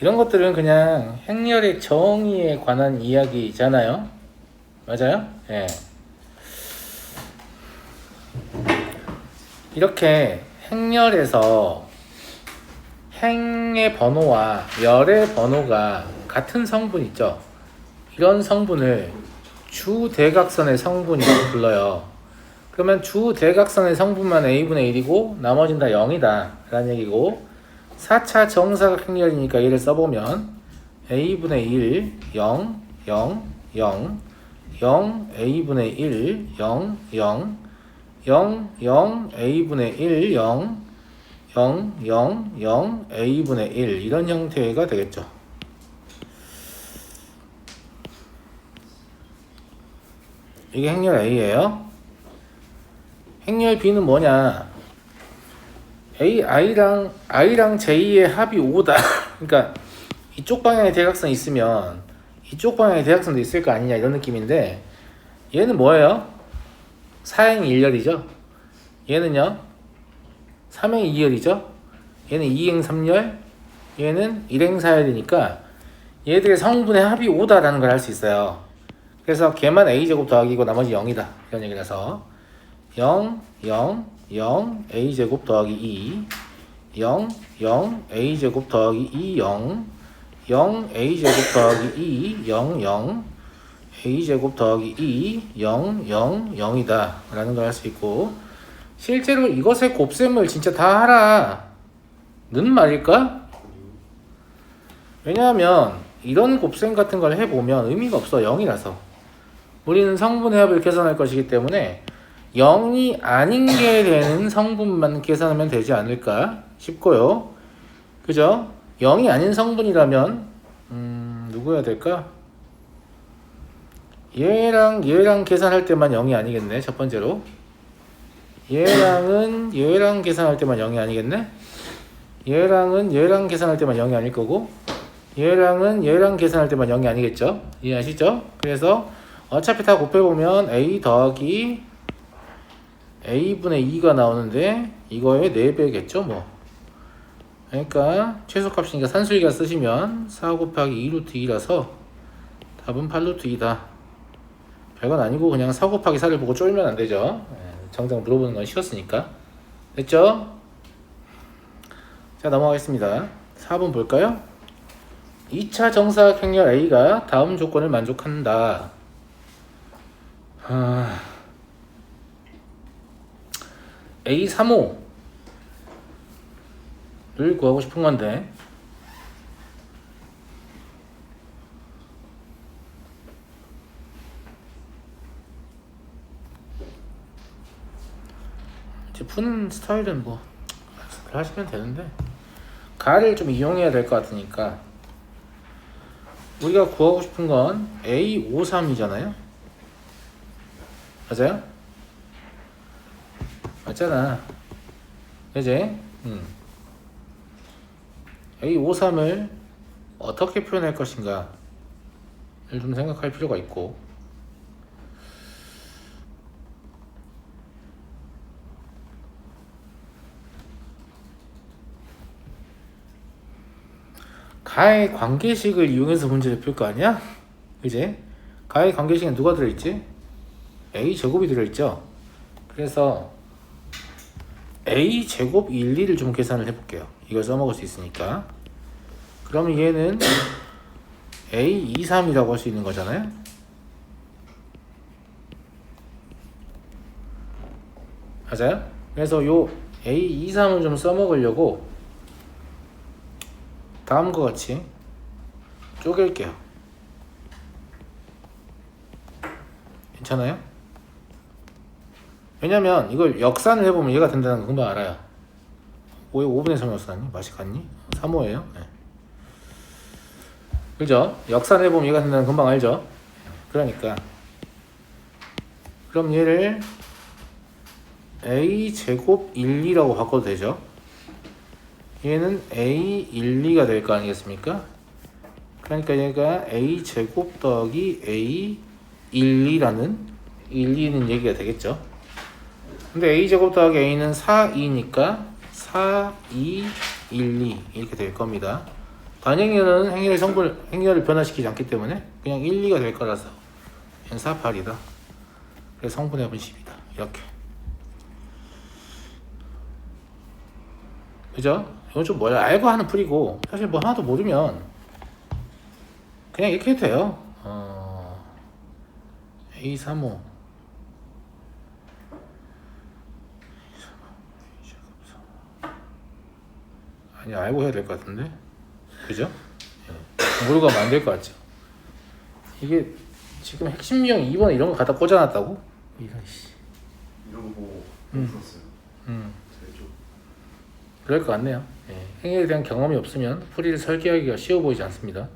이런 것들은 그냥 행렬의 정의에 관한 이야기잖아요. 맞아요? 예. 이렇게 행렬에서 행의 번호와 열의 번호가 같은 성분 있죠? 이런 성분을 주대각선의 성분이라고 불러요. 그러면 주대각선의 성분만 a분의 1이고 나머지는 다 0이다 라는 얘기고, 4차 정사각 행렬이니까 얘를 써보면 a분의 1, 0, 0, 0, 0, a분의 1, 0, 0, 0, 0, a분의 1, 0, 0, 0, 0, a분의 1 이런 형태가 되겠죠. 이게 행렬 A예요. 행렬 B는 뭐냐? I랑 J의 합이 5다. 그러니까 이쪽 방향에 대각선이 있으면 이쪽 방향에 대각선도 있을 거 아니냐 이런 느낌인데, 얘는 뭐예요? 4행 1열이죠. 얘는요 3행 2열이죠. 얘는 2행 3열, 얘는 1행 4열이니까 얘들의 성분의 합이 5다라는 걸 알 수 있어요. 그래서 걔만 a제곱 더하기고 나머지 0이다 이런 얘기라서 0, 0, 0, a제곱 더하기 2, 0, 0, a제곱 더하기 2, 0, 0, a제곱 더하기 2, 0, 0, a제곱 더하기 2, 0, 0, 0이다 라는 걸 할 수 있고, 실제로 이것의 곱셈을 진짜 다 하라 는 말일까? 왜냐하면 이런 곱셈 같은 걸 해보면 의미가 없어. 0이라서 우리는 성분의 합을 계산할 것이기 때문에 0이 아닌 게 되는 성분만 계산하면 되지 않을까 싶고요. 그죠? 0이 아닌 성분이라면 누구여야 될까? 얘랑 계산할 때만 0이 아니겠네. 첫 번째로 얘랑 계산할 때만 0이 아니겠네. 얘랑 계산할 때만 0이 아닐 거고, 얘랑 계산할 때만 0이 아니겠죠? 이해하시죠? 그래서 어차피 다 곱해보면 a 더하기 a분의 2가 나오는데 이거의 4배겠죠 뭐. 그러니까 최소값이니까 산술기가 쓰시면 4 곱하기 2루트 2라서 답은 8루트 2다. 별건 아니고 그냥 4 곱하기 4를 보고 쫄면 안 되죠. 정작 물어보는 건 쉬웠으니까. 됐죠? 자, 넘어가겠습니다. 4번 볼까요? 2차 정사각 행렬 A가 다음 조건을 만족한다. A35를 구하고 싶은 건데, 이제 푸는 스타일은 뭐 하시면 되는데 가를 좀 이용해야 될 것 같으니까, 우리가 구하고 싶은 건 A53이잖아요. 맞아요? 맞잖아. 그지? A53을 어떻게 표현할 것인가를 좀 생각할 필요가 있고, 가의 관계식을 이용해서 문제를 풀 거 아니야? 그지? 가의 관계식엔 누가 들어있지? A제곱이 들어있죠? 그래서 A제곱 1, 2를 좀 계산을 해볼게요. 이걸 써먹을 수 있으니까. 그러면 얘는 A23이라고 할 수 있는 거잖아요? 맞아요? 그래서 요 A23을 좀 써먹으려고 다음과 같이 쪼갤게요. 괜찮아요? 왜냐면 이걸 역산을 해보면 얘가 된다는 거 금방 알아요. 왜 5분의 3 역산이? 맛이 같니? 3호예요. 네. 그죠? 역산해보면 얘가 된다는 거 금방 알죠? 그러니까 그럼 얘를 A제곱 1, 2라고 바꿔도 되죠? 얘는 A12가 될 거 아니겠습니까? 그러니까 얘가 A제곱 더하기 A12라는 1, 2는 얘기가 되겠죠? 근데 A제곱 더하기 A는 4, 2니까 4, 2, 1, 2 이렇게 될 겁니다. 반행렬은 행렬을 변화시키지 않기 때문에 그냥 1, 2가 될 거라서 얘는 4, 8이다. 그래서 성분해본 10이다. 이렇게. 그죠? 이건 좀 뭐야? 알고 하는 풀이고 사실 뭐 하나도 모르면 그냥 이렇게 해도 돼요. A35 아니 알고 해야 될 것 같은데 그죠? 모르고 하면 안 될 것 같죠? 이게 지금 핵심 유형 2번 이런 거 갖다 꽂아놨다고? 이런 씨. 이런 거 들었어요. 잘 좀. 그럴 것 같네요. 행위에 대한 경험이 없으면 풀이를 설계하기가 쉬워 보이지 않습니다.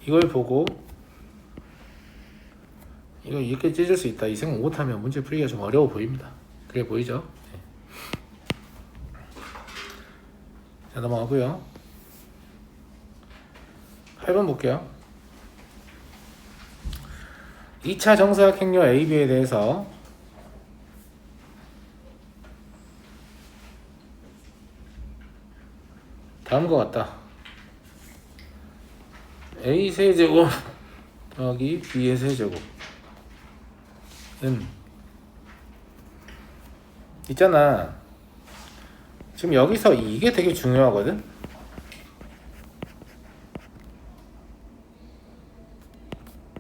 이걸 보고 이거 이렇게 찢을 수 있다 이 생각 못하면 문제 풀기가 좀 어려워 보입니다. 그래 보이죠? 자 넘어가고요. 8번 볼게요. 2차 정사각 행렬 AB에 대해서 다음과 같다. A 세제곱 더하기 B의 세제곱은 있잖아. 지금 여기서 이게 되게 중요하거든.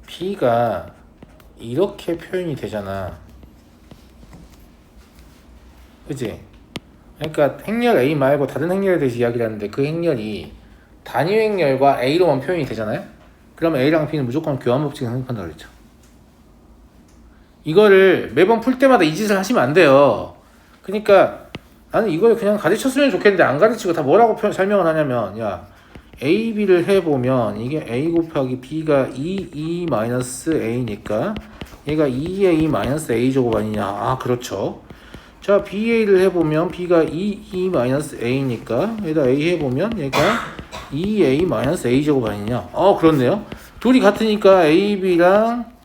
B가 이렇게 표현이 되잖아. 그치? 그러니까 행렬 A 말고 다른 행렬에 대해서 이야기를 하는데 그 행렬이 단위 행렬과 A로만 표현이 되잖아요. 그러면 A랑 B는 무조건 교환법칙을 성립한다고 그랬죠. 이거를 매번 풀 때마다 이 짓을 하시면 안 돼요. 그러니까 나는 이걸 그냥 가르쳤으면 좋겠는데 안 가르치고 다 뭐라고 설명을 하냐면 야 A, B를 해보면 이게 A 곱하기 B가 2A-A니까 얘가 2A-A 제곱 아니냐. 아 그렇죠. 자 BA를 해보면 B가 2E-A니까 여기다 A 해보면 얘가 2A-A 제곱 아니냐. 그렇네요. 둘이 같으니까 AB랑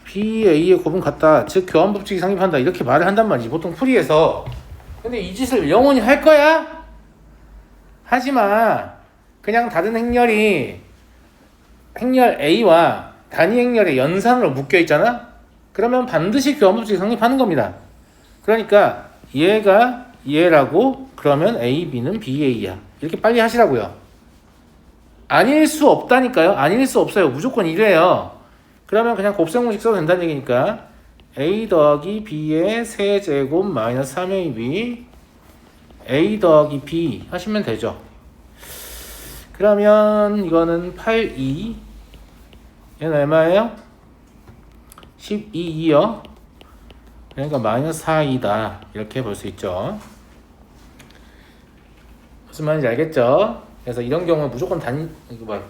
BA의 곱은 같다. 즉 교환법칙이 성립한다. 이렇게 말을 한단 말이지 보통 풀이에서. 근데 이 짓을 영원히 할 거야? 하지마. 그냥 다른 행렬이 행렬 A와 단위 행렬의 연산으로 묶여 있잖아? 그러면 반드시 교환법칙이 성립하는 겁니다. 그러니까 얘가 얘라고 그러면 A, B는 BA야. 이렇게 빨리 하시라고요. 아닐 수 없다니까요. 아닐 수 없어요. 무조건 이래요. 그러면 그냥 곱셈공식 써도 된다는 얘기니까 A 더하기 B의 세제곱 마이너스 3AB A 더하기 B 하시면 되죠. 그러면 이거는 8, 2 얘는 얼마예요? 12, 2요. 그러니까 마이너스 4, 2다. 이렇게 볼 수 있죠. 무슨 말인지 알겠죠? 그래서 이런 경우는 무조건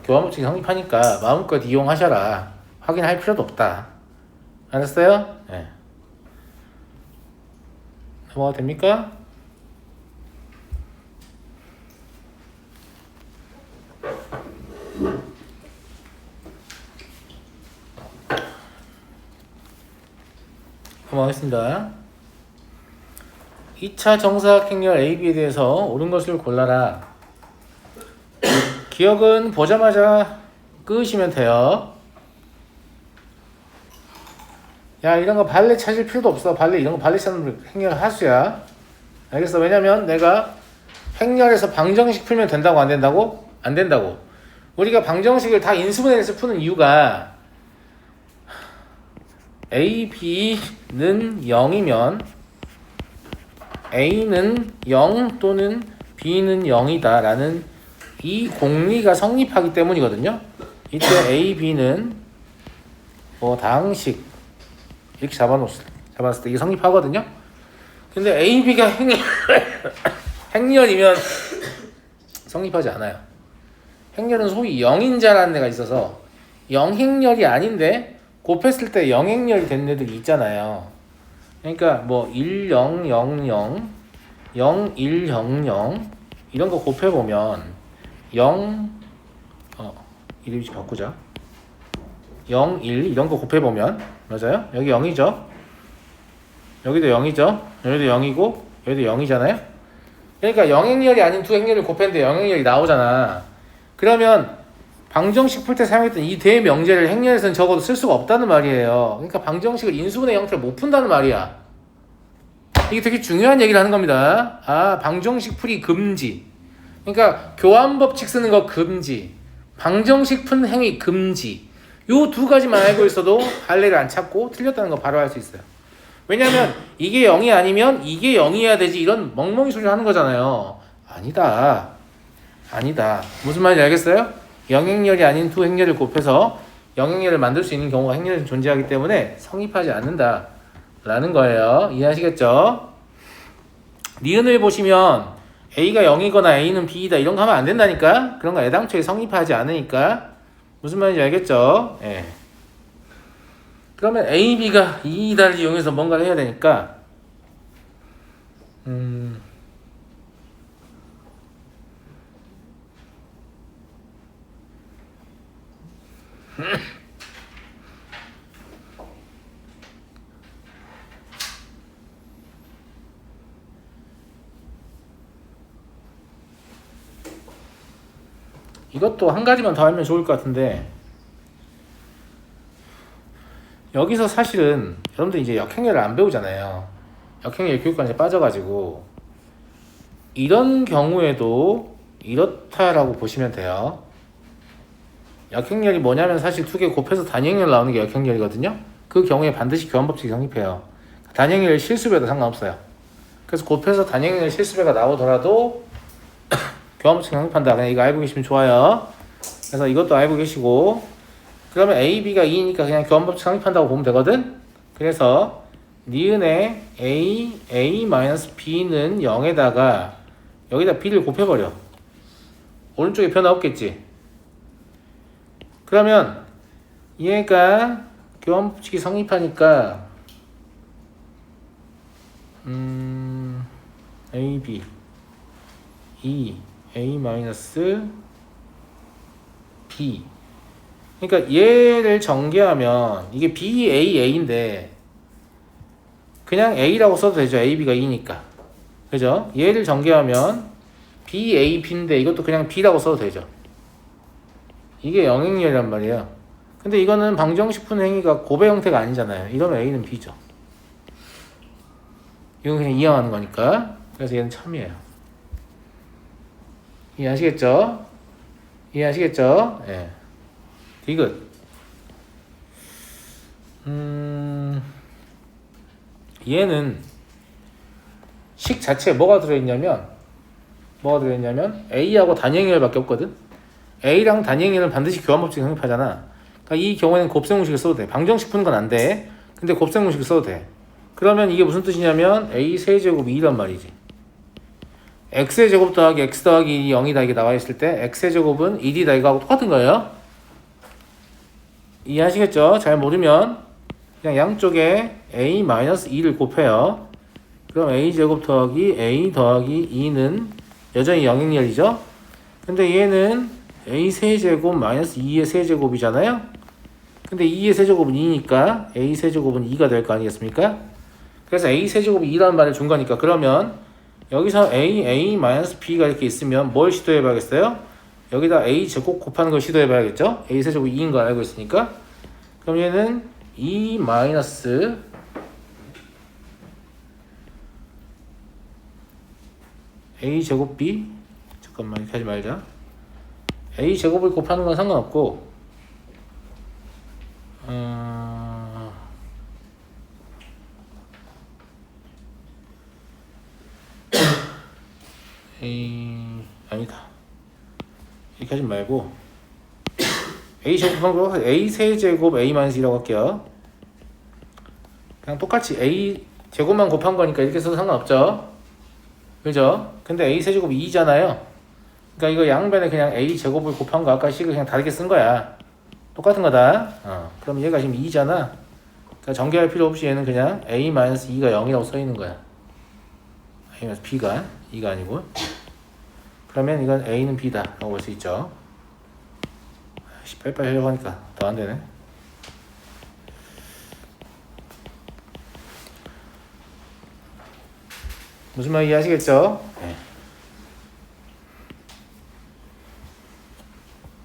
교환법칙이 성립하니까 마음껏 이용하셔라. 확인할 필요도 없다. 알았어요? 네. 넘어가도 됩니까? 넘어가겠습니다. 2차 정사각 행렬 AB에 대해서 옳은 것을 골라라. 기억은 보자마자 끄시면 돼요. 야 이런 거 발레 찾을 필요도 없어. 이런 거 발레 찾는 행렬 하수야. 알겠어? 왜냐면 내가 행렬에서 방정식 풀면 된다고 안 된다고? 안 된다고. 우리가 방정식을 다 인수분해를 해서 푸는 이유가 A, B는 0이면 A는 0 또는 B는 0이다 라는 이 공리가 성립하기 때문이거든요. 이때 A, B는 뭐 다항식 이렇게 잡았을 때 이게 성립하거든요. 근데 A, B가 행렬이면 성립하지 않아요. 행렬은 소위 0인자라는 애가 있어서 0행렬이 아닌데 곱했을 때 0행렬이 되는 애들이 있잖아요. 그러니까 뭐 1, 0, 0, 0, 0, 1, 0, 0 이런 거 곱해보면 0 이름 바꾸자. 0, 1 이런 거 곱해보면 맞아요? 여기 0이죠? 여기도 0이죠? 여기도 0이고 여기도 0이잖아요? 그러니까 영행렬이 아닌 두 행렬을 곱했는데 영행렬이 나오잖아. 그러면 방정식 풀 때 사용했던 이 대명제를 행렬에서는 적어도 쓸 수가 없다는 말이에요. 그러니까 방정식을 인수분해 형태로 못 푼다는 말이야. 이게 되게 중요한 얘기를 하는 겁니다. 아, 방정식 풀이 금지. 그러니까 교환법칙 쓰는 거 금지. 방정식 푼 행위 금지. 요 두 가지만 알고 있어도 할례를 안 찾고 틀렸다는 거 바로 알 수 있어요. 왜냐면 이게 0이 아니면 이게 0이어야 되지 이런 멍멍이 소리를 하는 거잖아요. 아니다. 무슨 말인지 알겠어요? 영행렬이 아닌 두 행렬을 곱해서 영행렬을 만들 수 있는 경우가 행렬에 존재하기 때문에 성립하지 않는다 라는 거예요. 이해하시겠죠? 니은을 보시면 A가 0이거나 A는 B이다 이런 거 하면 안 된다니까? 그런 거 애당초에 성립하지 않으니까. 무슨 말인지 알겠죠? 예. 그러면 A, B가 이 달을 이용해서 뭔가를 해야 되니까 이것도 한 가지만 더 알면 좋을 것 같은데 여기서 사실은 여러분들 이제 역행렬을 안 배우잖아요. 역행렬 교육관에 빠져가지고 이런 경우에도 이렇다라고 보시면 돼요. 역행렬이 뭐냐면 사실 두 개 곱해서 단위행렬 나오는 게 역행렬이거든요. 그 경우에 반드시 교환법칙이 성립해요. 단위행렬 실수배도 상관없어요. 그래서 곱해서 단위행렬 실수배가 나오더라도 교환법칙 성립한다. 그냥 이거 알고 계시면 좋아요. 그래서 이것도 알고 계시고 그러면 A, B가 2니까 그냥 교환법칙 성립한다고 보면 되거든. 그래서 니은의 A-B는 0에다가 여기다 B를 곱해버려. 오른쪽에 변화 없겠지. 그러면 얘가 교환법칙이 성립하니까 A, B 2 A 마이너스 B. 그러니까 얘를 전개하면 이게 B, A, A인데 그냥 A라고 써도 되죠. A, B가 2니까. 그죠? 얘를 전개하면 B, A, B인데 이것도 그냥 B라고 써도 되죠. 이게 영행렬이란 말이에요. 근데 이거는 방정식 푸는 행위가 곱의 형태가 아니잖아요. 이러면 A는 B죠. 이건 그냥 이항하는 거니까. 그래서 얘는 참이에요. 이해하시겠죠? 예. 디귿. 얘는 식 자체에 뭐가 들어있냐면 A하고 단위행렬밖에 없거든. A랑 단위행렬은 반드시 교환법칙 성립하잖아. 그러니까 이 경우에는 곱셈공식을 써도 돼. 방정식 푸는 건 안 돼. 근데 곱셈공식을 써도 돼. 그러면 이게 무슨 뜻이냐면 A 세제곱이 2란 말이지. x의 제곱 더하기 x 더하기 0이다 이게 나와 있을 때 x의 제곱은 1이다 이거하고 똑같은 거예요. 이해하시겠죠? 잘 모르면 그냥 양쪽에 a-2를 곱해요. 그럼 a 제곱 더하기 a 더하기 2는 여전히 영행렬이죠. 근데 얘는 a 세제곱 마이너스 2의 세제곱이잖아요. 근데 2의 세제곱은 2니까 a 세제곱은 2가 될 거 아니겠습니까? 그래서 a 세제곱이 2라는 말을 준 거니까 그러면 여기서 a-b가 이렇게 있으면 뭘 시도해 봐야겠어요? 여기다 a 제곱 곱하는 걸 시도해 봐야겠죠? a 세제곱이 2인 걸 알고 있으니까. 그럼 얘는 2 마이너스 a 제곱 b 잠깐만 이렇게 하지 말자. a 제곱을 곱하는 건 상관없고 아니다. 이렇게 하지 말고 a 제곱 a 세제곱 a 마이너스 2라고 할게요. 그냥 똑같이 a 제곱만 곱한 거니까 이렇게 써도 상관없죠. 그죠? 근데 a 세제곱이 2잖아요. 그러니까 이거 양변에 그냥 a 제곱을 곱한 거 아까 식을 그냥 다르게 쓴 거야. 똑같은 거다. 그럼 얘가 지금 2잖아. 그러니까 전개할 필요 없이 얘는 그냥 a 마이너스 2가 0이라고 써 있는 거야. a 마이너스 b가 2가 아니고. 그러면 이건 a는 b다 라고 볼 수 있죠. 빨리빨리 하려고 하니까 더 안 되네. 무슨 말인지 이해하시겠죠? 네.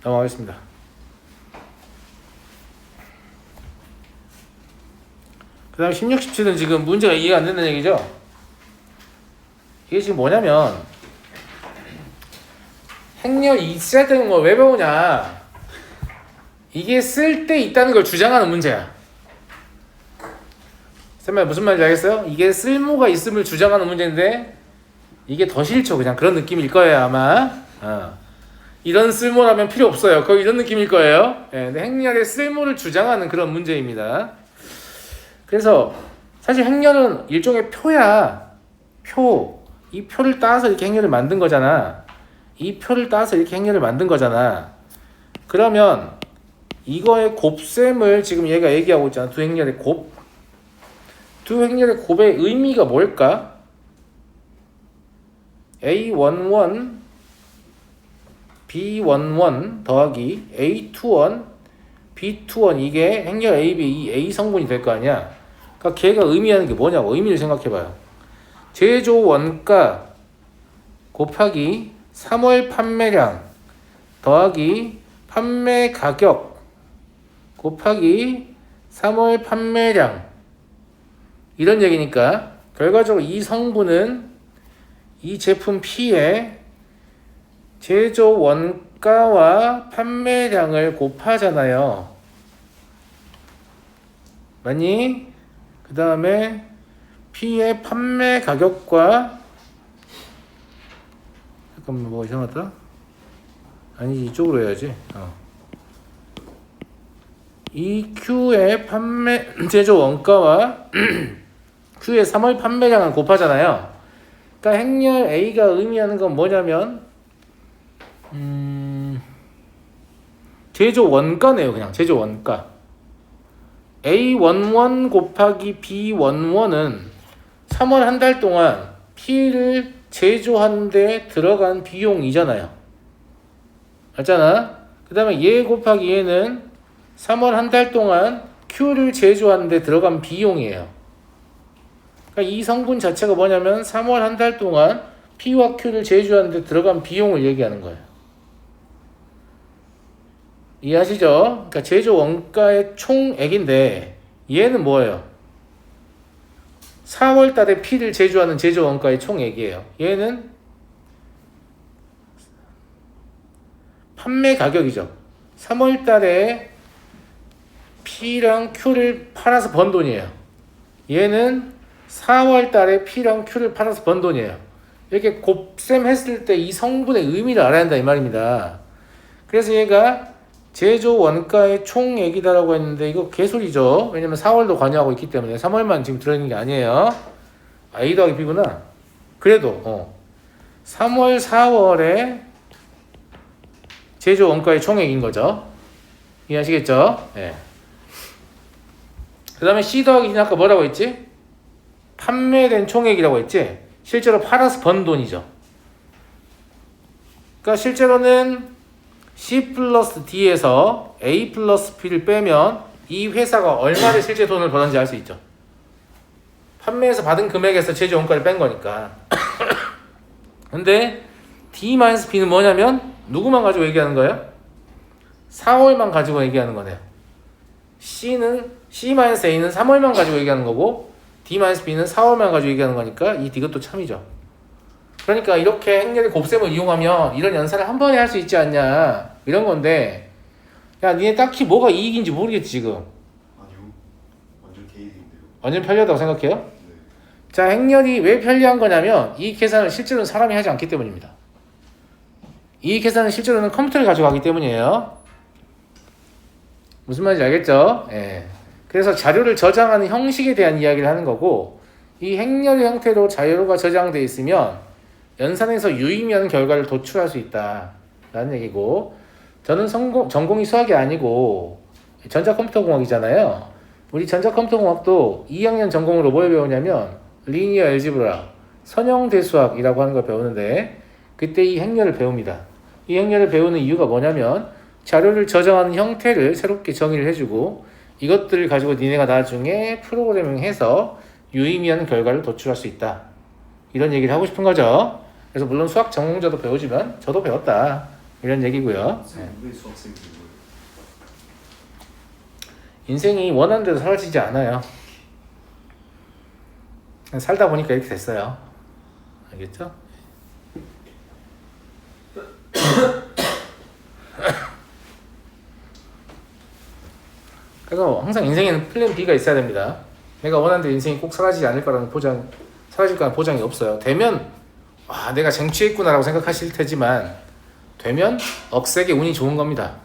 넘어가겠습니다. 그 다음에 16, 17은 지금 문제가 이해가 안 된다는 얘기죠? 이게 지금 뭐냐면 행렬 이시작되는 걸 왜 배우냐, 이게 쓸 때 있다는 걸 주장하는 문제야. 쌤말 무슨 말인지 알겠어요? 이게 쓸모가 있음을 주장하는 문제인데 이게 더 싫죠. 그냥 그런 느낌일 거예요 아마. 이런 쓸모라면 필요 없어요. 거의 이런 느낌일 거예요. 근데 행렬의 쓸모를 주장하는 그런 문제입니다. 그래서 사실 행렬은 일종의 표야. 표. 이 표를 따서 이렇게 행렬을 만든 거잖아. 이 표를 따서 이렇게 행렬을 만든 거잖아. 그러면 이거의 곱셈을 지금 얘가 얘기하고 있잖아. 두 행렬의 곱. 두 행렬의 곱의 의미가 뭘까? A11, B11 더하기 A21, B21 이게 행렬 AB 이 A 성분이 될 거 아니야. 그러니까 걔가 의미하는 게 뭐냐고. 의미를 생각해봐요. 제조 원가 곱하기 3월 판매량 더하기 판매 가격 곱하기 3월 판매량, 이런 얘기니까 결과적으로 이 성분은 이 제품 P의 제조 원가와 판매량을 곱하잖아요. 맞니? 그 다음에 P의 판매 가격과, 잠깐만 뭐 이상하다. 아니 이쪽으로 해야지. 이 Q의 판매 제조 원가와 Q의 3월 판매량을 곱하잖아요. 그러니까 행렬 A가 의미하는 건 뭐냐면 제조 원가네요. 그냥 제조 원가. A11 곱하기 B11은 3월 한 달 동안 P를 제조하는 데 들어간 비용이잖아요. 맞잖아? 그 다음에 얘 곱하기 얘는 3월 한 달 동안 Q를 제조하는 데 들어간 비용이에요. 그러니까 이 성분 자체가 뭐냐면 3월 한 달 동안 P와 Q를 제조하는 데 들어간 비용을 얘기하는 거예요. 이해하시죠? 그러니까 제조 원가의 총액인데 얘는 뭐예요? 4월 달에 P를 제조하는 제조 원가의 총액이에요. 얘는 판매 가격이죠. 3월 달에 P랑 Q를 팔아서 번 돈이에요. 얘는 4월 달에 P랑 Q를 팔아서 번 돈이에요. 이렇게 곱셈했을 때 이 성분의 의미를 알아야 한다 이 말입니다. 그래서 얘가 제조 원가의 총액이다라고 했는데 이거 개소리죠. 왜냐면 4월도 관여하고 있기 때문에 3월만 지금 들어있는 게 아니에요. A 더하기 B구나. 그래도 3월 4월에 제조 원가의 총액인 거죠. 이해하시겠죠? 네. 그 다음에 C 더하기 D는 아까 뭐라고 했지? 판매된 총액이라고 했지? 실제로 팔아서 번 돈이죠. 그러니까 실제로는 C 플러스 D에서 A 플러스 B를 빼면 이 회사가 얼마를 실제 돈을 벌었는지 알 수 있죠. 판매해서 받은 금액에서 제조 원가를 뺀 거니까. 근데 D-B는 뭐냐면 누구만 가지고 얘기하는 거예요? 4월만 가지고 얘기하는 거네요. C는 C-A는 3월만 가지고 얘기하는 거고 D-B는 4월만 가지고 얘기하는 거니까 이 D것도 참이죠. 그러니까 이렇게 행렬의 곱셈을 이용하면 이런 연산을 한 번에 할 수 있지 않냐 이런 건데, 야 니네 딱히 뭐가 이익인지 모르겠지 지금. 아니요, 완전 개이득인데요. 완전 편리하다고 생각해요? 네. 자, 행렬이 왜 편리한 거냐면 이 계산을 실제로는 사람이 하지 않기 때문입니다. 이 계산은 실제로는 컴퓨터를 가져가기 때문이에요. 무슨 말인지 알겠죠? 예. 그래서 자료를 저장하는 형식에 대한 이야기를 하는 거고, 이 행렬의 형태로 자료가 저장되어 있으면 연산에서 유의미한 결과를 도출할 수 있다 라는 얘기고, 저는 전공이 수학이 아니고 전자컴퓨터공학이잖아요. 우리 전자컴퓨터공학도 2학년 전공으로 뭘 배우냐면 리니어 엘지브라, 선형대수학이라고 하는 걸 배우는데, 그때 이 행렬을 배웁니다. 이 행렬을 배우는 이유가 뭐냐면 자료를 저장하는 형태를 새롭게 정의를 해주고, 이것들을 가지고 니네가 나중에 프로그래밍해서 유의미한 결과를 도출할 수 있다 이런 얘기를 하고 싶은 거죠. 그래서 물론 수학 전공자도 배우지만 저도 배웠다 이런 얘기고요. 선생님 왜 수학생들이 뭐예요? 인생이 원하는 대로 사라지지 않아요. 살다 보니까 이렇게 됐어요. 알겠죠? 그래서 항상 인생에는 플랜 B가 있어야 됩니다. 내가 원하는 대로 인생이 꼭 사라지지 않을 거라는 사라질 거라는 보장이 없어요. 되면 내가 쟁취했구나라고 생각하실 테지만 되면 억세게 운이 좋은 겁니다.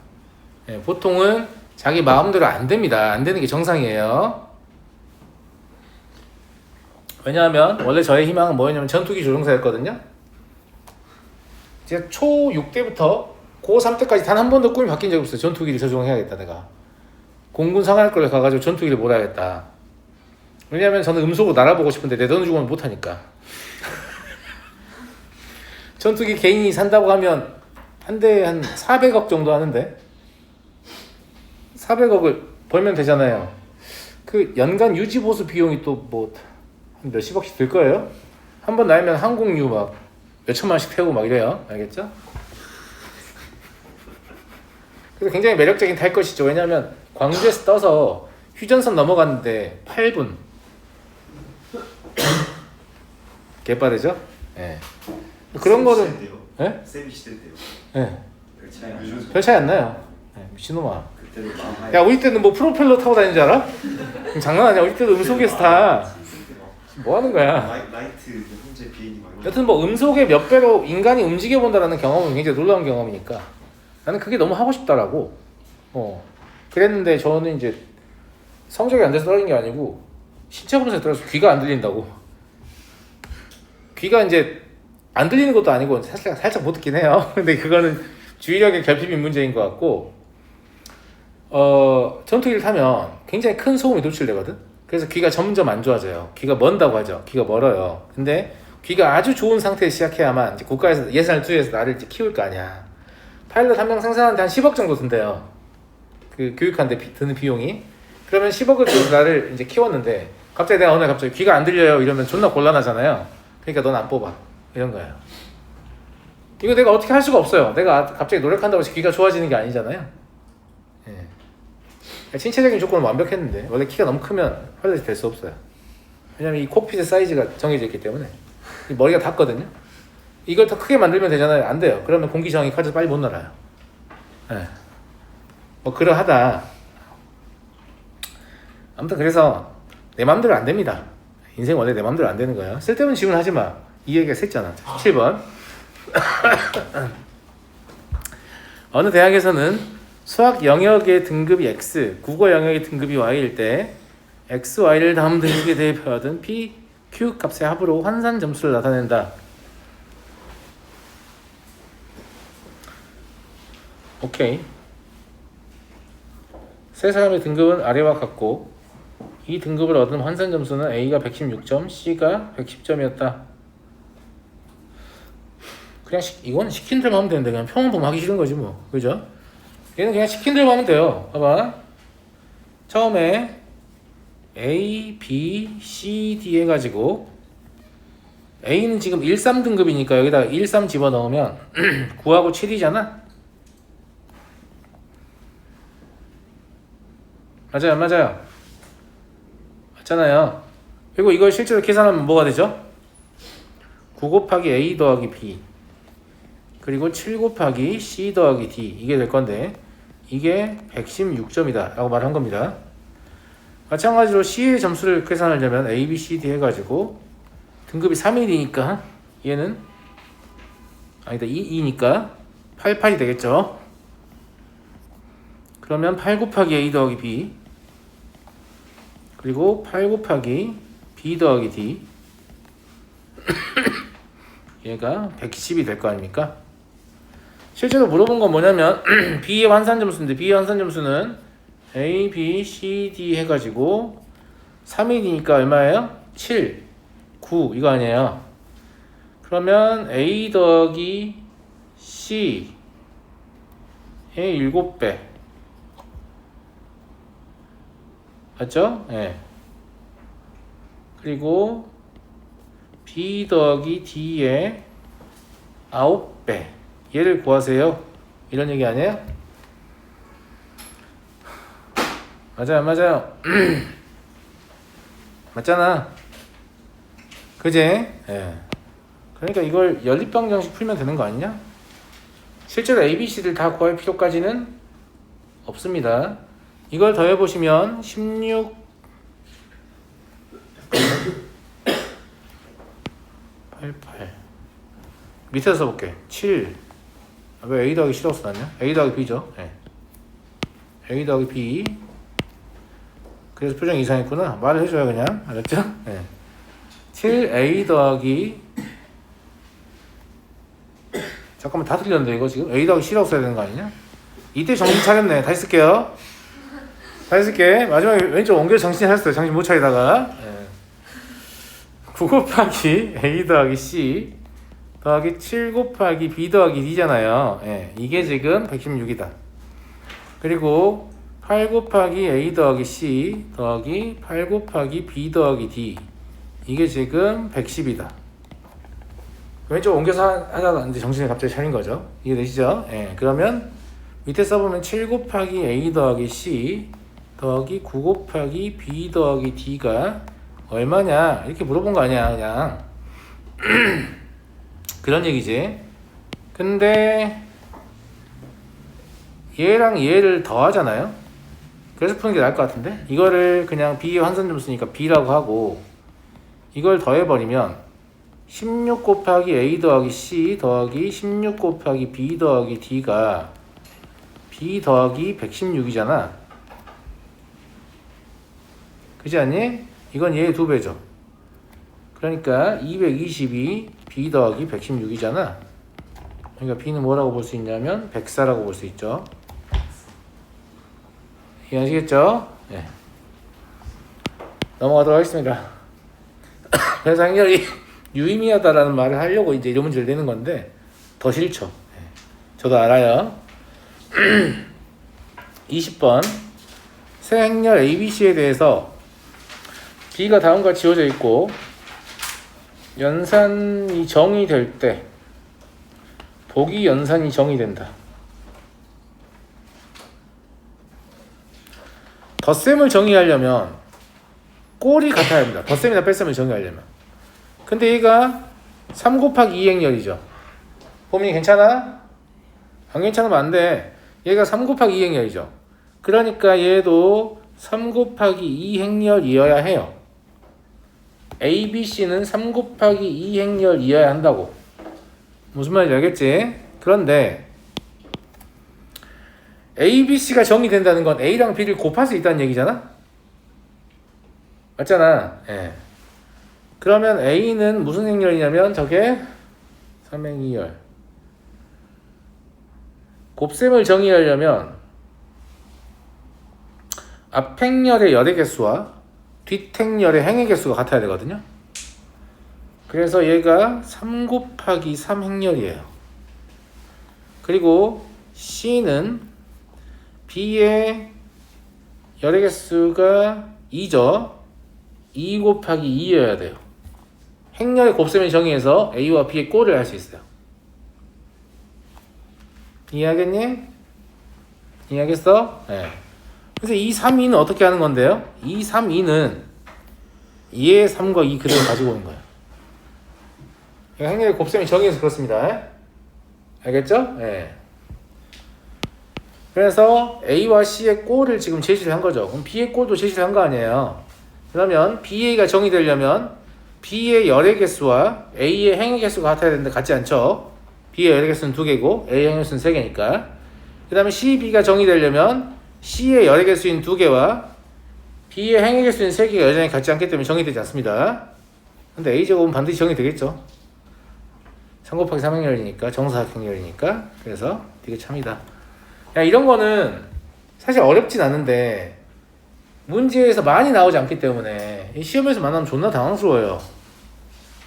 보통은 자기 마음대로 안 됩니다. 안 되는 게 정상이에요. 왜냐하면 원래 저의 희망은 뭐였냐면 전투기 조종사였거든요. 제가 초6 때부터 고3 때까지 단 한 번도 꿈이 바뀐 적이 없어요. 전투기를 조종해야겠다 내가. 공군 상할거를 가가지고 전투기를 몰아야겠다. 왜냐하면 저는 음속으로 날아보고 싶은데 내 돈 주고는 못하니까. 전투기 개인이 산다고 하면 한 대에 한 400억 정도 하는데 400억을 벌면 되잖아요. 그 연간 유지 보수 비용이 또 뭐 한 몇십억씩 들 거예요. 한 번 날면 항공유 막 몇천만씩 태우고 막 이래요. 알겠죠? 그래서 굉장히 매력적인 탈 것이죠. 왜냐하면 광주에서 떠서 휴전선 넘어갔는데 8분. 개빠르죠? 예. 그런 거는 예? 쌤이 시대 때요. 예. 별 차이 안 요즘 나죠. 별 차이 안 나요. 예, 미친놈아. 그때도 마하이 야, 우리 때는 뭐 프로펠러 타고 다니는 줄 알아? 장난 아니야. 우리 때도 음속에서 타. 뭐 하는 거야? 라이트 현재 비행기 막 이런. 여튼 뭐 음속의 몇 배로 인간이 움직여 본다라는 경험은 굉장히 놀라운 경험이니까 나는 그게 너무 하고 싶다라고. 그랬는데 저는 이제 성적이 안 돼서 떨어진 게 아니고 신체 검사에 떨어져서 귀가 안 들린다고. 귀가 이제 안 들리는 것도 아니고 살짝 못 듣긴 해요. 근데 그거는 주의력의 결핍인 문제인 것 같고, 전투기를 타면 굉장히 큰 소음이 노출되거든. 그래서 귀가 점점 안 좋아져요. 귀가 먼다고 하죠. 귀가 멀어요. 근데 귀가 아주 좋은 상태에 시작해야만 이제 국가에서 예산을 투여해서 나를 이제 키울 거 아니야. 파일럿 한 명 생산하는데 한 10억 정도 든대요. 그 교육하는데 드는 비용이. 그러면 10억을 들여서 나를 이제 키웠는데 갑자기 내가 어느 날 갑자기 귀가 안 들려요 이러면 존나 곤란하잖아요. 그러니까 넌 안 뽑아. 이런 거예요. 이거 내가 어떻게 할 수가 없어요. 내가 갑자기 노력한다고 해서 귀가 좋아지는 게 아니잖아요. 신체적인 조건은 완벽했는데 원래 키가 너무 크면 파일럿이 될 수 없어요. 왜냐면 이 콕핏의 사이즈가 정해져 있기 때문에 이 머리가 닿거든요. 이걸 더 크게 만들면 되잖아요. 안 돼요. 그러면 공기 저항이 커져서 빨리 못 날아요. 뭐 그러하다. 아무튼 그래서 내 맘대로 안 됩니다. 인생 원래 내 맘대로 안 되는 거예요. 쓸데없는 질문 하지 마. 이 얘기가 셌잖아. 7번. 어느 대학에서는 수학 영역의 등급이 X, 국어 영역의 등급이 Y일 때 X, Y를 다음 등급에 대해 표하던 P, Q 값의 합으로 환산 점수를 나타낸다. 오케이. 세 사람의 등급은 아래와 같고 이 등급을 얻은 환산 점수는 A가 116점, C가 110점이었다. 그냥 이건 시킨 대로 하면 되는데 그냥 평범 하기 싫은 거지 뭐. 그죠? 얘는 그냥 시킨 대로 하면 돼요. 봐봐. 처음에 A, B, C, D 해가지고 A는 지금 1, 3등급이니까 여기다가 1, 3 집어넣으면 9하고 7이잖아? 맞아요, 맞아요. 맞잖아요. 그리고 이걸 실제로 계산하면 뭐가 되죠? 9 곱하기 A 더하기 B 그리고 7 곱하기 C 더하기 D 이게 될 건데 이게 116점이다 라고 말한 겁니다. 마찬가지로 C의 점수를 계산하려면 A, B, C, D 해가지고 등급이 3이니까 얘는 아니다 2니까 8, 8이 되겠죠. 그러면 8 곱하기 A 더하기 B 그리고 8 곱하기 B 더하기 D 얘가 110이 될 거 아닙니까? 실제로 물어본 건 뭐냐면 B의 환산 점수인데 B의 환산 점수는 A, B, C, D 해가지고 3일이니까 얼마예요? 7, 9 이거 아니에요. 그러면 A 더하기 C의 7배 맞죠? 예. 그리고 B 더하기 D의 9배 얘를 구하세요. 이런 얘기 아니에요? 맞아요, 안 맞아요? 맞잖아. 그지? 예. 그러니까 이걸 연립방정식 풀면 되는 거 아니냐? 실제로 ABC를 다 구할 필요까지는 없습니다. 이걸 더해보시면 16 88 밑에서 써볼게. 7 왜 A 더하기 C라고 써놨냐? A 더하기 B죠. 예. A 더하기 B 그래서 표정이 이상했구나. 말을 해줘야 그냥. 알았죠? 예. 7A 더하기 잠깐만 다 틀렸는데 이거 지금 A 더하기 C라고 써야 되는 거 아니냐? 이때 정신 차렸네. 다시 쓸게요. 다시 쓸게. 마지막에 왼쪽 옮겨 정신 차렸어요. 정신 못 차리다가 9 곱하기 A 더하기 C 더하기 7 곱하기 B 더하기 D잖아요. 예, 이게 지금 116이다. 그리고 8 곱하기 A 더하기 C 더하기 8 곱하기 B 더하기 D 이게 지금 110이다. 왼쪽 옮겨서 하다가 이제 정신이 갑자기 차린 거죠. 이해되시죠? 예, 그러면 밑에 써보면 7 곱하기 A 더하기 C 더하기 9 곱하기 B 더하기 D가 얼마냐 이렇게 물어본 거 아니야 그냥. 그런 얘기지. 근데 얘랑 얘를 더하잖아요. 그래서 푸는 게 나을 것 같은데 이거를 그냥 B의 환산점 쓰니까 B라고 하고 이걸 더해버리면 16 곱하기 A 더하기 C 더하기 16 곱하기 B 더하기 D가 B 더하기 116이잖아. 그지 않니? 이건 얘의 2배죠. 그러니까 222 B 더하기 116이잖아. 그러니까 B는 뭐라고 볼 수 있냐면 104라고 볼 수 있죠. 이해하시겠죠? 네. 넘어가도록 하겠습니다. 그래서 행렬이 유의미하다라는 말을 하려고 이제 이런 문제를 내는 건데 더 싫죠. 네. 저도 알아요. 20번 새 행렬 ABC에 대해서 B가 다음과 지워져 있고 연산이 정의될 때 복이 연산이 정의된다. 덧셈을 정의하려면 꼴이 같아야 합니다. 덧셈이나 뺄셈을 정의하려면. 근데 얘가 3 곱하기 2 행렬이죠. 봄이 괜찮아? 안 괜찮으면 안 돼. 얘가 3 곱하기 2 행렬이죠. 그러니까 얘도 3 곱하기 2 행렬이어야 해요. A, B, C는 3 곱하기 2 행렬이어야 한다고. 무슨 말인지 알겠지? 그런데 A, B, C가 정의된다는 건 A랑 B를 곱할 수 있다는 얘기잖아? 맞잖아. 예. 그러면 A는 무슨 행렬이냐면 저게 3행이열. 곱셈을 정의하려면 앞행렬의 열의 개수와 뒷행렬의 행의 개수가 같아야 되거든요. 그래서 얘가 3 곱하기 3행렬이에요. 그리고 C는 B의 열의 개수가 2죠. 2 곱하기 2여야 돼요. 행렬의 곱셈을 정의해서 A와 B의 꼴을 할 수 있어요. 이해하겠니? 이해하겠어? 네. 그래서 2, 3, 2는 어떻게 하는 건데요? 2, 3, 2는 2의 3과 2 그대로 가지고 오는 거예요. 행렬의 곱셈이 정의해서 그렇습니다. 알겠죠? 네. 그래서 A와 C의 꼴을 지금 제시를 한 거죠. 그럼 B의 꼴도 제시를 한 거 아니에요. 그러면 BA가 정의되려면 B의 열의 개수와 A의 행의 개수가 같아야 되는데 같지 않죠? B의 열의 개수는 2개고 A의 행의 개수는 3개니까. 그 다음에 CB가 정의되려면 C의 열의 개수인 2개와 B의 행의 개수인 3개가 여전히 같지 않기 때문에 정의되지 않습니다. 근데 A제곱은 반드시 정의되겠죠. 3 곱하기 3행렬이니까 정사각행렬이니까. 그래서 되게 참이다. 야, 이런 거는 사실 어렵진 않은데 문제에서 많이 나오지 않기 때문에 시험에서 만나면 존나 당황스러워요.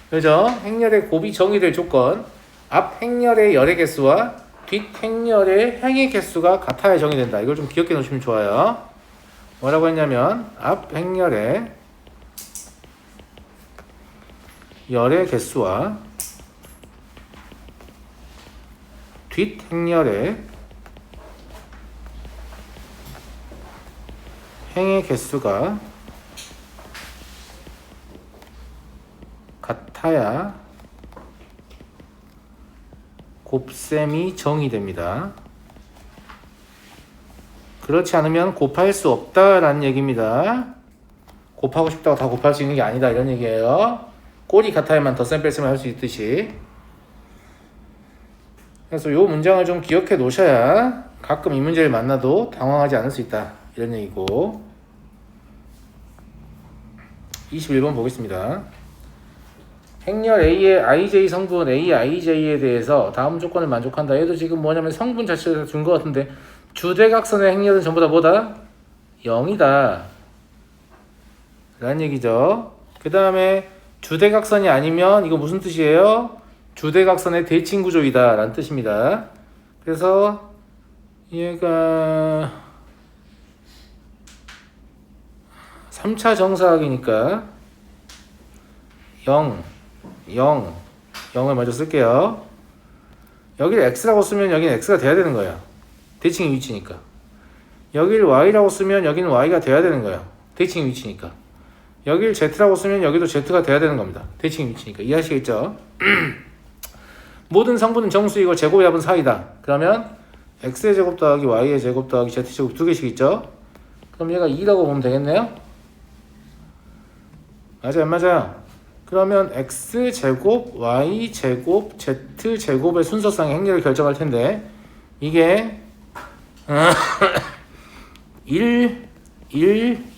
그죠? 행렬의 곱이 정의될 조건, 앞 행렬의 열의 개수와 뒷 행렬의 행의 개수가 같아야 정의된다. 이걸 좀 기억해 놓으시면 좋아요. 뭐라고 했냐면 앞 행렬의 열의 개수와 뒷행열의 행의 개수가 같아야 곱셈이 정의됩니다. 그렇지 않으면 곱할 수 없다라는 얘기입니다. 곱하고 싶다고 다 곱할 수 있는 게 아니다 이런 얘기예요. 꼴이 같아야만 덧셈 뺄셈을 할 수 있듯이. 그래서 이 문장을 좀 기억해 놓으셔야 가끔 이 문제를 만나도 당황하지 않을 수 있다 이런 얘기고. 21번 보겠습니다. 행렬 A의 IJ 성분 AIJ에 대해서 다음 조건을 만족한다. 얘도 지금 뭐냐면 성분 자체를 준 것 같은데 주대각선의 행렬은 전부 다 뭐다? 0이다 라는 얘기죠. 그 다음에 주대각선이 아니면 이거 무슨 뜻이에요? 주대각선의 대칭구조이다 라는 뜻입니다. 그래서 얘가 3차 정사각이니까 0, 0을 먼저 쓸게요. 여기를 x라고 쓰면 여기는 x가 돼야 되는 거예요. 대칭의 위치니까. 여기를 y라고 쓰면 여기는 y가 돼야 되는 거예요. 대칭의 위치니까. 여기를 z라고 쓰면 여기도 z가 돼야 되는 겁니다. 대칭의 위치니까. 이해하시겠죠? 모든 성분은 정수이고 제곱의 합은 4이다. 그러면 x의 제곱 더하기 y의 제곱 더하기 z제곱 두 개씩 있죠? 그럼 얘가 2라고 보면 되겠네요? 맞아요, 안 맞아요? 그러면 x제곱, y제곱, z제곱의 순서상의 행렬을 결정할 텐데 이게 1,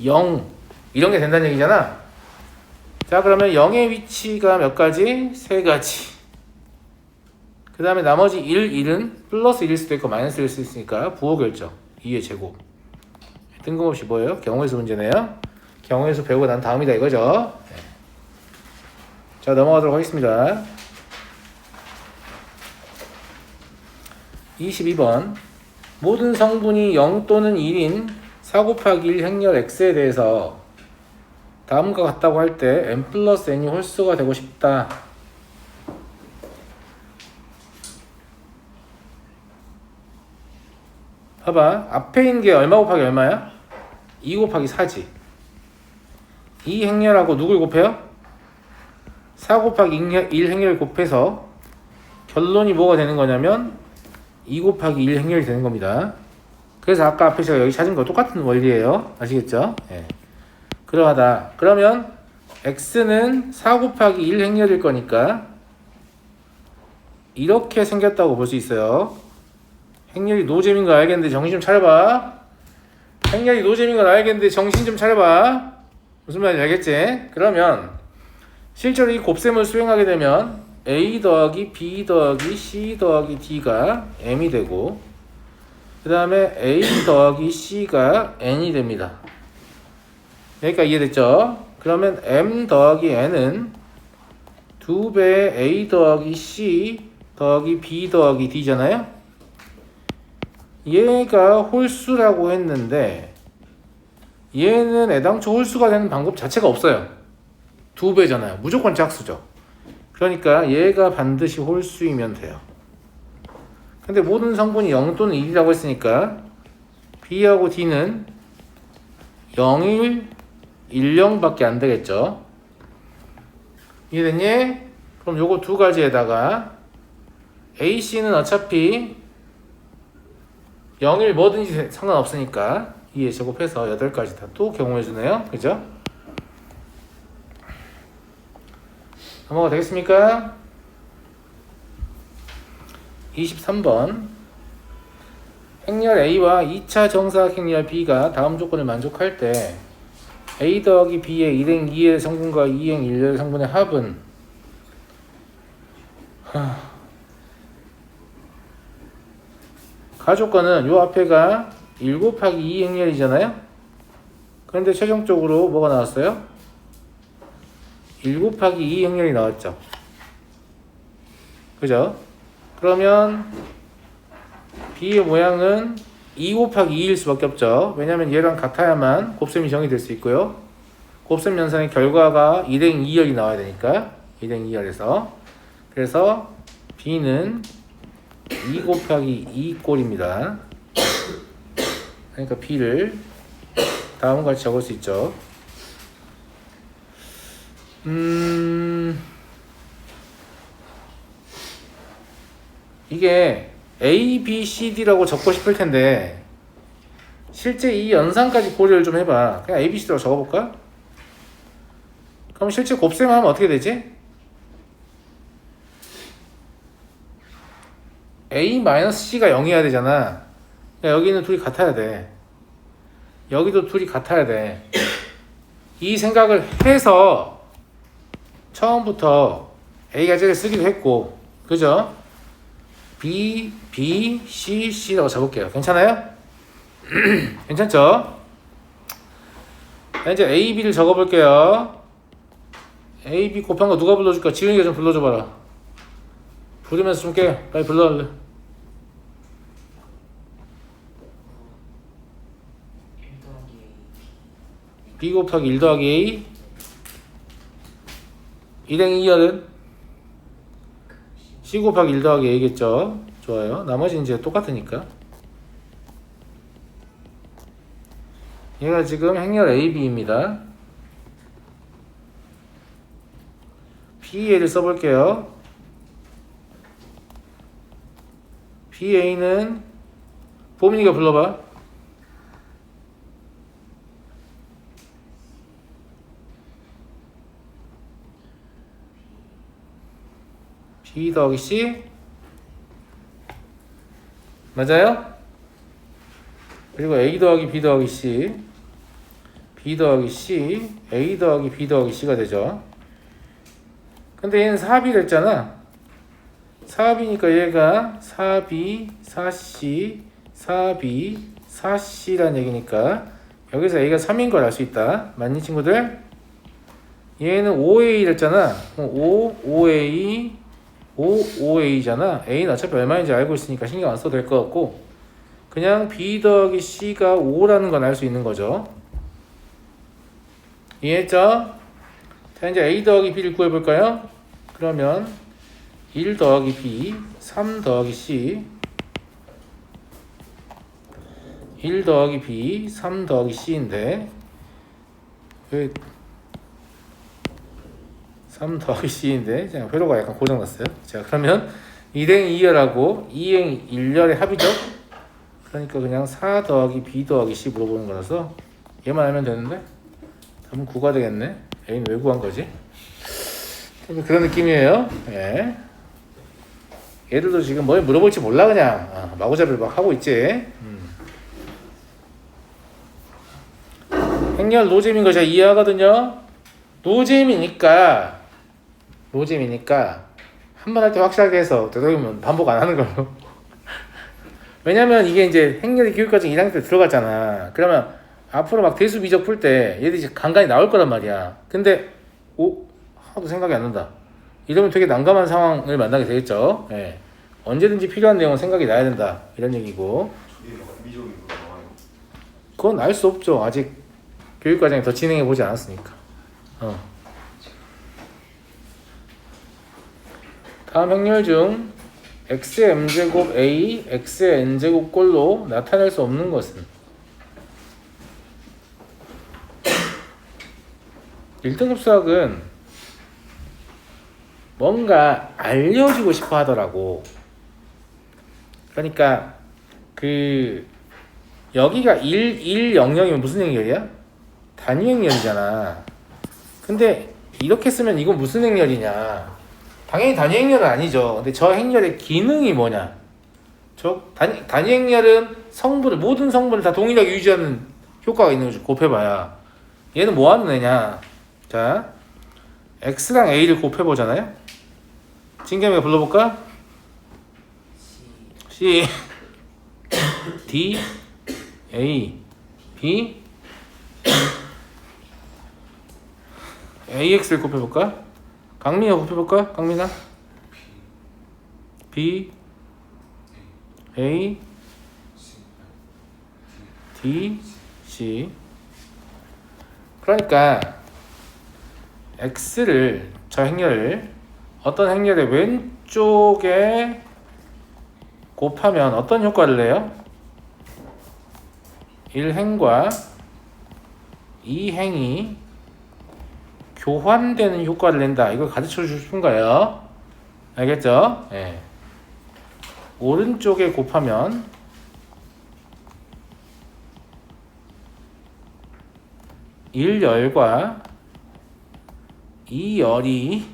0 이런 게 된다는 얘기잖아. 자, 그러면 0의 위치가 몇 가지? 3가지. 그 다음에 나머지 1은 플러스 1일 수도 있고 마이너스 1일 수도 있으니까 부호 결정 2의 제곱. 뜬금없이 뭐예요? 경우의 수 문제네요. 경우의 수 배우고 난 다음이다 이거죠. 자, 넘어가도록 하겠습니다. 22번 모든 성분이 0 또는 1인 4 곱하기 1 행렬 x에 대해서 다음과 같다고 할 때 n 플러스 n이 홀수가 되고 싶다. 봐봐, 앞에 있는 게 얼마 곱하기 얼마야? 2 곱하기 4지. 이 행렬하고 누굴 곱해요? 4 곱하기 1 행렬을 곱해서 결론이 뭐가 되는 거냐면 2 곱하기 1 행렬이 되는 겁니다. 그래서 아까 앞에 제가 여기 찾은 거 똑같은 원리예요. 아시겠죠? 예. 그러하다. 그러면 x는 4 곱하기 1 행렬일 거니까 이렇게 생겼다고 볼 수 있어요. 행렬이 노잼인 거 알겠는데 정신 좀 차려봐. 행렬이 노잼인 건 알겠는데 정신 좀 차려봐. 무슨 말인지 알겠지? 그러면 실제로 이 곱셈을 수행하게 되면 a 더하기 b 더하기 c 더하기 d가 m이 되고 그 다음에 a 더하기 c가 n이 됩니다. 여기까지 이해됐죠? 그러면 m 더하기 n은 2배의 a 더하기 c 더하기 b 더하기 d잖아요? 얘가 홀수라고 했는데 얘는 애당초 홀수가 되는 방법 자체가 없어요. 2배잖아요. 무조건 짝수죠. 그러니까 얘가 반드시 홀수이면 돼요. 근데 모든 성분이 0 또는 1이라고 했으니까 B하고 D는 0일, 10밖에 안 되겠죠. 이해됐니? 그럼 요거 두 가지에다가 AC는 어차피 0일 뭐든지 상관없으니까 2에 제곱해서 8가지 다 또 경우해주네요. 그죠? 넘어가 되겠습니까? 23번 행렬 A와 2차 정사각 행렬 B가 다음 조건을 만족할 때 A 더하기 B의 1행 2의 성분과 2행 1의 성분의 합은 가조건은 요 앞에가 1 곱하기 2 행렬이잖아요. 그런데 최종적으로 뭐가 나왔어요? 1 곱하기 2 행렬이 나왔죠. 그죠? 그러면 B의 모양은 2 곱하기 2일 수밖에 없죠. 왜냐면 얘랑 같아야만 곱셈이 정의될 수 있고요. 곱셈 연산의 결과가 1행 2열이 나와야 되니까 2등 2열에서. 그래서 B는 2 곱하기 2 꼴입니다. 그러니까 B를 다음과 같이 적을 수 있죠. 이게 A, B, C, D라고 적고 싶을 텐데 실제 이 연산까지 고려를 좀 해봐. 그냥 A, B, C라고 적어볼까? 그럼 실제 곱셈하면 어떻게 되지? A-C가 0이어야 되잖아. 그러니까 여기는 둘이 같아야 돼. 여기도 둘이 같아야 돼. 이 생각을 해서 처음부터 A가 제를 쓰기도 했고, 그죠? B, B, C, C라고 적을게요. 괜찮아요? 괜찮죠? 이제 A, B를 적어볼게요. A, B 곱한 거 누가 불러줄까? 지훈이가 좀 불러줘봐라. 부르면서 좀 깨. 빨리 불러달래. 1 더하기 A B 곱하기 1 더하기 A 2행 2열은 C 곱하기 1 더하기 A겠죠. 좋아요. 나머지는 이제 똑같으니까. 얘가 지금 행렬 AB입니다. BA를 써볼게요. BA는 보민이가 불러봐. B 더하기 C 맞아요? 그리고 A 더하기 B 더하기 C B 더하기 C A 더하기 B 더하기 C가 되죠. 근데 얘는 4B 됐잖아. 4B니까 얘가 4B 4C 4B 4C란 얘기니까 여기서 A가 3인 걸 알 수 있다. 맞니 친구들? 얘는 5A 됐잖아. 5A 5A잖아. A는 어차피 얼마인지 알고 있으니까 신경 안 써도 될 것 같고 그냥 B 더하기 C가 5라는 건 알 수 있는 거죠. 이해했죠? 자 이제 A 더하기 B를 구해볼까요? 그러면 1 더하기 B 3 더하기 C 1 더하기 B 3 더하기 C인데 왜 3 더하기 C인데 제가 회로가 약간 고장났어요. 자 그러면 1행 2열하고 2행 1열의 합이죠. 그러니까 그냥 4 더하기 B 더하기 C 물어보는 거라서 얘만 알면 되는데 답은 9가 되겠네. A는 왜 구한 거지? 그런 느낌이에요. 예. 얘들도 지금 뭘 물어볼지 몰라 그냥 마구잡이를 막 하고 있지. 행렬 노잼인 거 제가 이해하거든요. 노잼이니까 한 번 할 때 확실하게 해서 되도록이면 반복 안 하는 걸로. 왜냐면 이게 이제 행렬이 교육과정 1학년 때 들어갔잖아. 그러면 앞으로 막 대수 미적 풀 때 얘들이 이제 간간히 나올 거란 말이야. 근데 하나도 생각이 안 난다. 이러면 되게 난감한 상황을 만나게 되겠죠. 예. 언제든지 필요한 내용은 생각이 나야 된다. 이런 얘기고. 이게 막 미적인 거 나와요. 그건 알 수 없죠. 아직 교육과정이 더 진행해 보지 않았으니까. 다음 행렬 중 x의 m제곱 a, x의 n제곱 꼴로 나타낼 수 없는 것은 1등급 수학은 뭔가 알려주고 싶어 하더라고. 그러니까 여기가 1, 0, 0이면 무슨 행렬이야? 단위 행렬이잖아. 근데 이렇게 쓰면 이건 무슨 행렬이냐? 당연히 단위 행렬은 아니죠. 근데 저 행렬의 기능이 뭐냐? 단위 행렬은 모든 성분을 다 동일하게 유지하는 효과가 있는 거지. 곱해봐야. 얘는 뭐 하는 애냐? 자, x랑 a를 곱해보잖아요. 진겸이가 불러볼까? C D A B AX를 곱해볼까? 강민아 곱해볼까? 강민아 B A D C. 그러니까 x를 저 행렬을 어떤 행렬의 왼쪽에 곱하면 어떤 효과를 내요? 1행과 2행이 교환되는 효과를 낸다. 이걸 가르쳐 주고 싶은 거예요. 알겠죠? 예. 오른쪽에 곱하면 1열과 2열이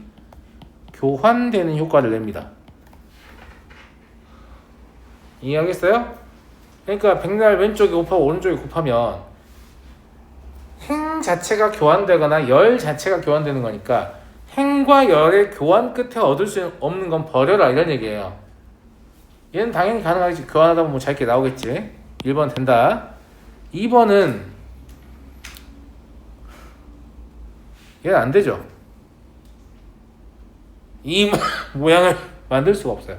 교환되는 효과를 냅니다. 이해하겠어요? 그러니까 백날 왼쪽에 곱하고 오른쪽에 곱하면 행 자체가 교환되거나 열 자체가 교환되는 거니까 행과 열의 교환 끝에 얻을 수 없는 건 버려라 이런 얘기예요. 얘는 당연히 가능하겠지. 교환하다 보면 잘게 나오겠지. 1번 된다. 2번은 얘는 안 되죠. 이 모양을 만들 수가 없어요.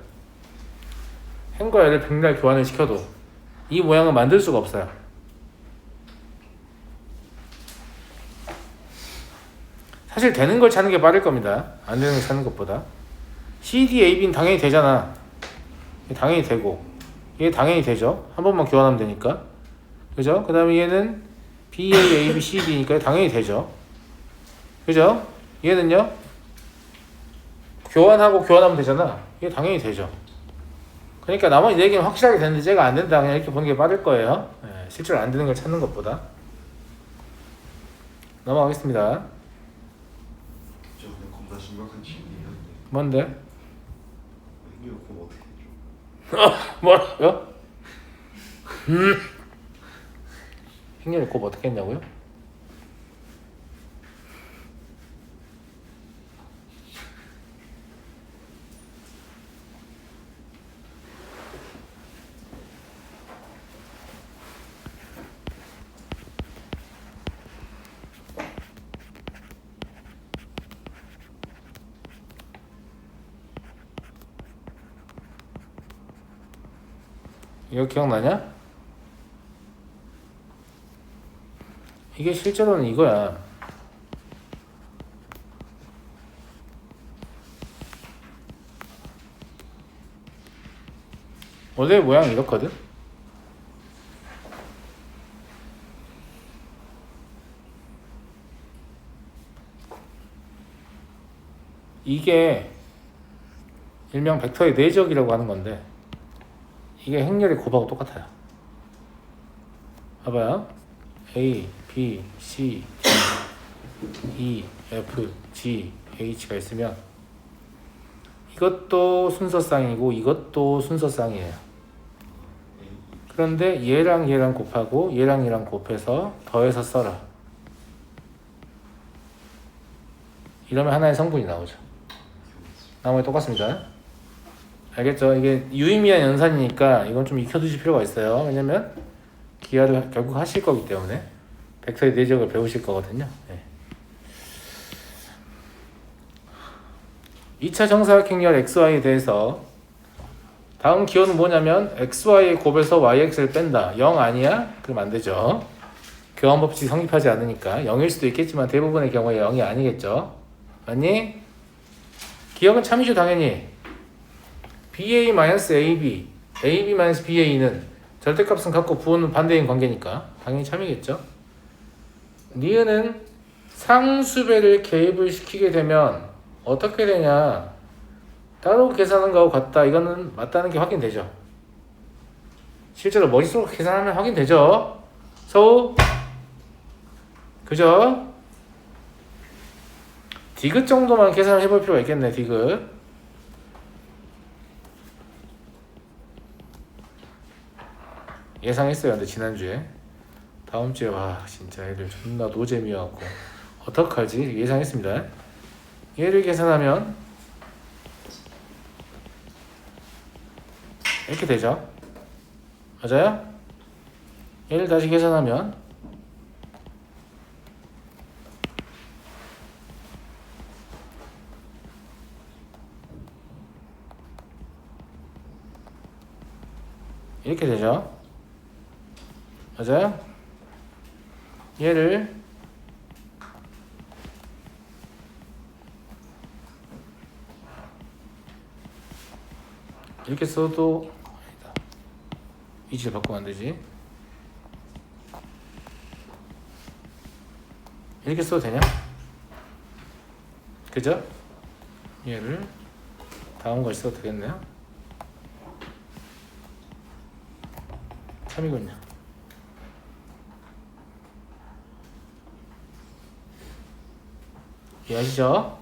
행과 열을 백날 교환을 시켜도 이 모양을 만들 수가 없어요. 사실 되는 걸 찾는 게 빠를 겁니다. 안 되는 걸 찾는 것보다. CD, AB는 당연히 되잖아. 당연히 되고 얘 당연히 되죠. 한 번만 교환하면 되니까. 그죠? 그 다음에 얘는 BA, AB, CD니까 당연히 되죠. 그죠? 얘는요? 교환하고 교환하면 되잖아. 얘 당연히 되죠. 그러니까 나머지 4개는 확실하게 되는데 쟤가 안 된다. 그냥 이렇게 보는 게 빠를 거예요. 네, 실제로 안 되는 걸 찾는 것보다. 넘어가겠습니다. 저 근데 겁나 심각한 질문이었는데 뭔데? 행렬 곱 어떻게 해줘? 뭐라고요? 행렬을 곱 어떻게 했냐고요? 이거 기억나냐? 이게 실제로는 이거야. 원래 모양이 이렇거든? 이게 일명 벡터의 내적이라고 하는 건데 이게 행렬의 곱하고 똑같아요. 봐봐요. A, B, C, D, E, F, G, H가 있으면 이것도 순서쌍이고 이것도 순서쌍이에요. 그런데 얘랑 얘랑 곱하고 얘랑 얘랑 곱해서 더해서 써라. 이러면 하나의 성분이 나오죠. 나머지 똑같습니다. 알겠죠? 이게 유의미한 연산이니까 이건 좀 익혀두실 필요가 있어요. 왜냐면 기하를 결국 하실 거기 때문에 벡터의 내적을 배우실 거거든요. 네. 2차 정사각행렬 XY에 대해서 다음 기호는 뭐냐면 XY의 곱에서 YX를 뺀다. 0 아니야? 그럼 안 되죠. 교환 법칙이 성립하지 않으니까 0일 수도 있겠지만 대부분의 경우에 0이 아니겠죠. 맞니? 기억은 참이죠 당연히. BA-AB, AB-BA는 절대값은 같고 부호는 반대인 관계니까 당연히 참이겠죠. 니은은 상수배를 개입을 시키게 되면 어떻게 되냐? 따로 계산한 거하고 같다. 이거는 맞다는 게 확인되죠. 실제로 머릿속으로 계산하면 확인되죠. 서우? 그죠? 디귿 정도만 계산을 해볼 필요가 있겠네. 디귿. 예상했어요. 근데 지난주에 다음 주에 와 진짜 애들 존나 노잼이어갖고 어떡하지? 예상했습니다. 얘를 계산하면 이렇게 되죠. 맞아요? 얘를 다시 계산하면 이렇게 되죠. 맞아요? 얘를 이렇게 써도 아니다. 위치를 바꾸면 안 되지. 이렇게 써도 되냐? 그죠? 얘를 다음 걸 써도 되겠네요. 3이군요. 이해하시죠?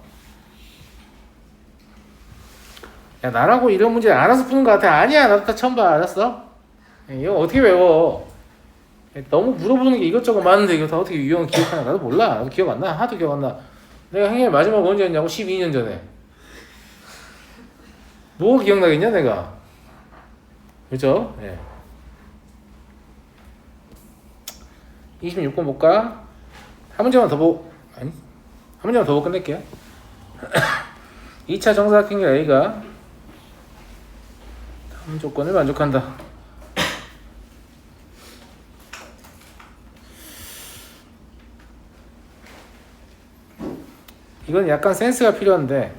야, 나라고 이런 문제 알아서 푸는 거 같아. 아니야, 나도 다 처음 봐. 알았어? 이거 어떻게 외워? 너무 물어보는 게 이것저것 많은데 이거 다 어떻게 유형을 기억하나? 나도 몰라. 나도 기억 안 나. 하나도 기억 안 나. 내가 행여 마지막 언제 했냐고? 12년 전에. 뭐 기억나겠냐 내가? 그죠? 예. 26번 볼까? 한 문제만 더 아니, 한 문제만 더 보고 끝낼게요. 2차 정사각형의 A가 다음 조건을 만족한다. 이건 약간 센스가 필요한데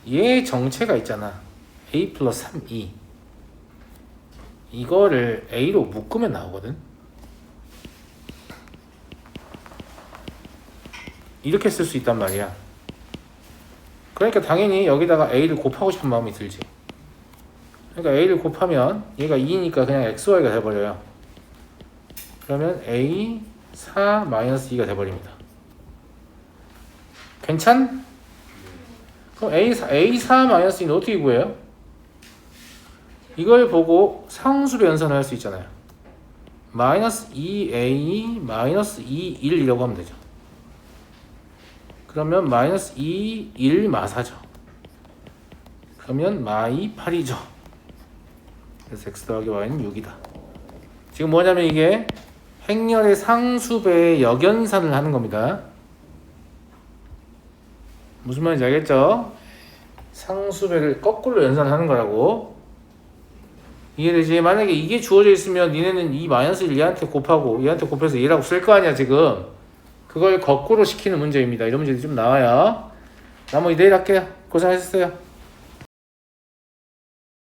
얘 정체가 있잖아. A 플러스 3E 이거를 A로 묶으면 나오거든. 이렇게 쓸 수 있단 말이야. 그러니까 당연히 여기다가 A를 곱하고 싶은 마음이 들지. 그러니까 A를 곱하면 얘가 2니까 그냥 XY가 돼버려요. 그러면 A 4-2가 돼버립니다. 괜찮? 그럼 A4-2는 어떻게 구해요? 이걸 보고 상수배 연산을 할 수 있잖아요. 마이너스 2A 마이너스 2, 1 이라고 하면 되죠. 그러면 마이너스 2, 1 마사죠. 그러면 마이 8이죠. 그래서 x 더하기 y는 6이다. 지금 뭐냐면 이게 행렬의 상수배의 역연산을 하는 겁니다. 무슨 말인지 알겠죠? 상수배를 거꾸로 연산하는 거라고. 이해되지? 만약에 이게 주어져 있으면 니네는 이 마이너스 1 얘한테 곱하고 얘한테 곱해서 얘라고 쓸 거 아니야 지금. 그걸 거꾸로 시키는 문제입니다. 이런 문제들이 좀 나와요. 나머지 내일 할게요. 고생하셨어요.